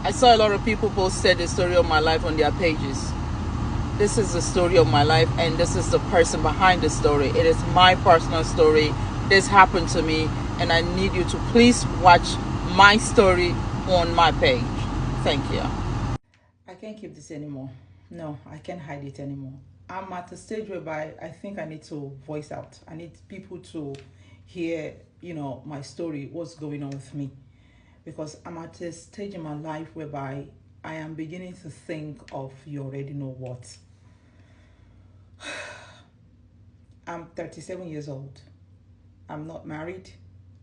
I saw a lot of people posted the story of my life on their pages. This is the story of my life, and this is the person behind the story. It is my personal story. This happened to me, and I need you to please watch my story on my page. Thank you. I can't keep this anymore. No, I can't hide it anymore. I'm at a stage whereby I think I need to voice out. I need people to hear, my story, what's going on with me. Because I'm at a stage in my life whereby I am beginning to think of you already know what. I'm 37 years old. I'm not married.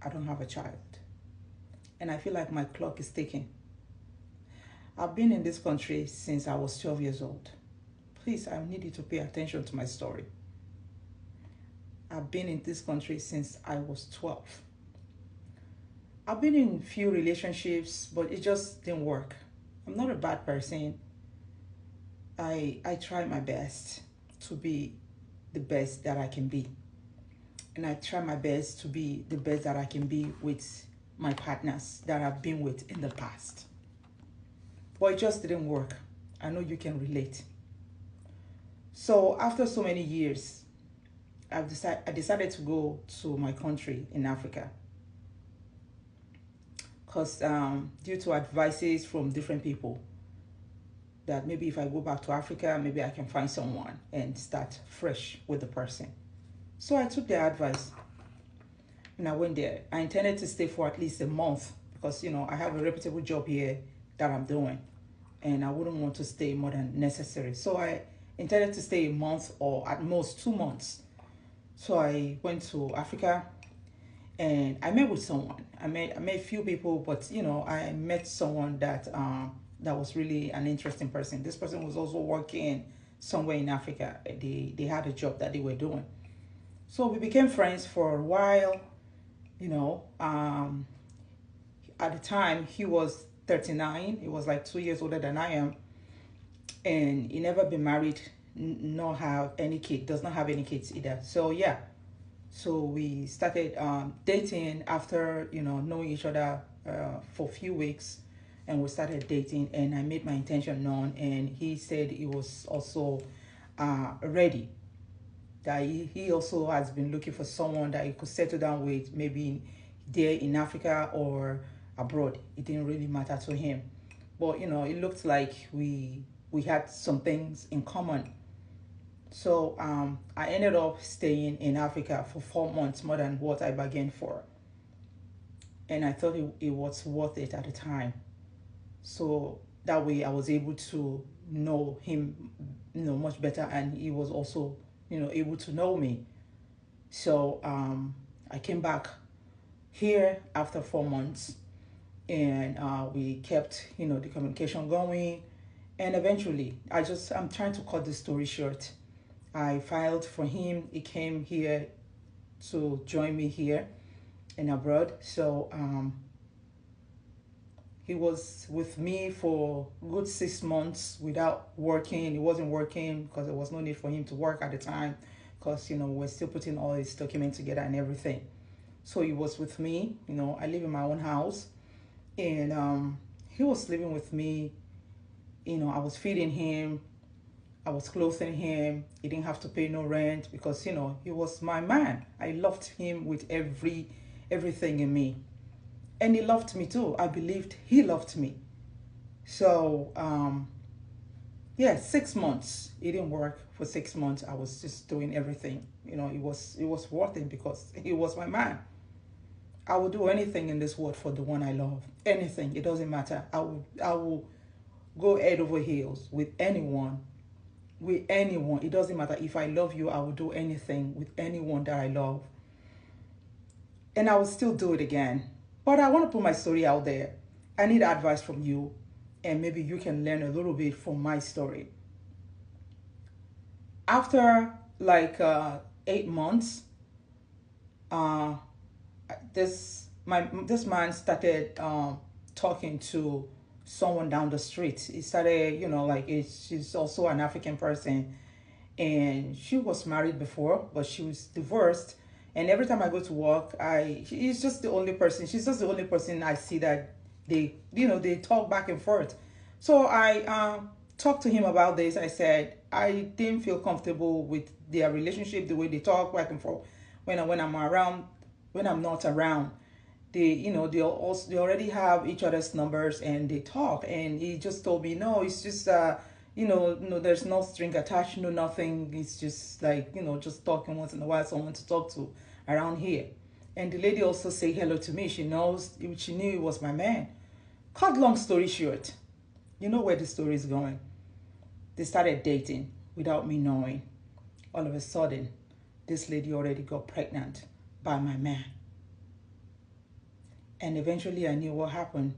I don't have a child. And I feel like my clock is ticking. I've been in this country since I was 12 years old. Please, I need you to pay attention to my story. I've been in this country since I was 12. I've been in few relationships, but it just didn't work. I'm not a bad person. I try my best to be the best that I can be. And I try my best to be the best that I can be with my partners that I've been with in the past. But it just didn't work. I know you can relate. So after so many years, I decided to go to my country in Africa. Because due to advices from different people, that maybe if I go back to Africa, maybe I can find someone and start fresh with the person. So I took their advice and I went there. I intended to stay for at least a month because, I have a reputable job here that I'm doing and I wouldn't want to stay more than necessary. So I intended to stay a month or at most 2 months. So I went to Africa and I met with someone. I met a few people, but I met someone that was really an interesting person. This person was also working somewhere in Africa. They had a job that they were doing. So we became friends for a while. At the time he was 39. He was like 2 years older than I am, and he never been married, nor have any kid. Does not have any kids either. So yeah. So we started dating after, knowing each other for a few weeks, and we started dating and I made my intention known, and he said he was also ready, that he also has been looking for someone that he could settle down with, maybe there in Africa or abroad. It didn't really matter to him. But, it looked like we had some things in common. So I ended up staying in Africa for 4 months, more than what I bargained for. And I thought it was worth it at the time. So that way I was able to know him, much better. And he was also, able to know me. So I came back here after 4 months, and we kept, the communication going. And eventually, I'm trying to cut the story short. I filed for him. He came here to join me here and abroad. So he was with me for a good 6 months without working. He wasn't working because there was no need for him to work at the time, because we're still putting all his documents together and everything. So he was with me. I live in my own house, and he was living with me. I was feeding him, I was clothing him. He didn't have to pay no rent because, he was my man. I loved him with everything in me. And he loved me too. I believed he loved me. So, 6 months. It didn't work for 6 months. I was just doing everything. It was worth it because he was my man. I would do anything in this world for the one I love. Anything. It doesn't matter. I will go head over heels with anyone. With anyone. It doesn't matter. If I love you, I will do anything with anyone that I love. And I will still do it again. But I want to put my story out there. I need advice from you, and maybe you can learn a little bit from my story. After 8 months, this man started talking to someone down the street. He started, she's also an African person, and she was married before, but she was divorced. And every time I go to work, she's just the only person I see that They talk back and forth. So I talked to him about this. I said I didn't feel comfortable with their relationship, the way they talk back and forth when I'm around, when I'm not around. They already have each other's numbers and they talk. And he just told me, no, it's just no, there's no string attached, no nothing. It's just like, just talking once in a while, someone to talk to around here. And the lady also say hello to me. She knew it was my man. Cut long story short, you know where the story is going. They started dating without me knowing. All of a sudden, this lady already got pregnant by my man. And eventually I knew what happened.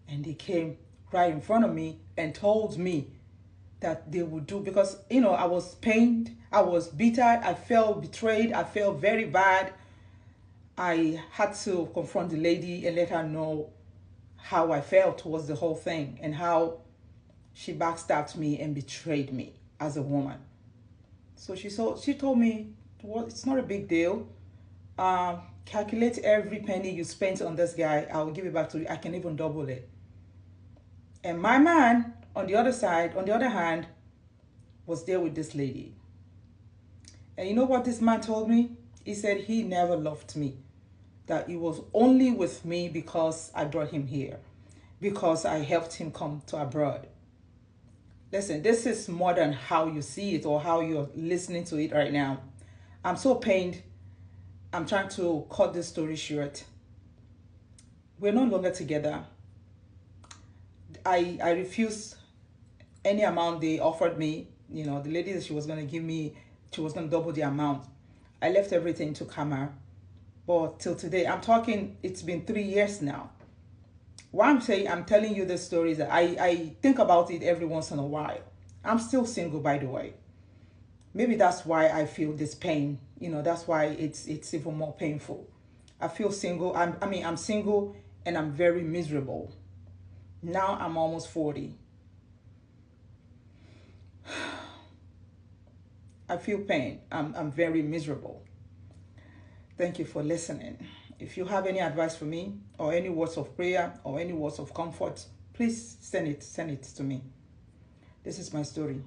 And they came right in front of me and told me that they would do, because, I was pained, I was bitter, I felt betrayed, I felt very bad. I had to confront the lady and let her know how I felt towards the whole thing and how she backstabbed me and betrayed me as a woman. So she told me, well, it's not a big deal. Calculate every penny you spent on this guy. I will give it back to you. I can even double it. And my man, on the other hand, was there with this lady. And you know what this man told me? He said he never loved me. That he was only with me because I brought him here, because I helped him come to abroad. Listen, this is more than how you see it or how you're listening to it right now. I'm so pained. I'm trying to cut this story short. We're no longer together. I refused any amount they offered me. The lady that she was going to give me, she was going to double the amount. I left everything to Kamar. But till today, I'm talking, it's been 3 years now. Why I'm telling you this story is that I think about it every once in a while. I'm still single, by the way. Maybe that's why I feel this pain. That's why it's even more painful. I feel single. I'm single and I'm very miserable. Now I'm almost 40. I feel pain. I'm very miserable. Thank you for listening. If you have any advice for me or any words of prayer or any words of comfort, please send it to me. This is my story.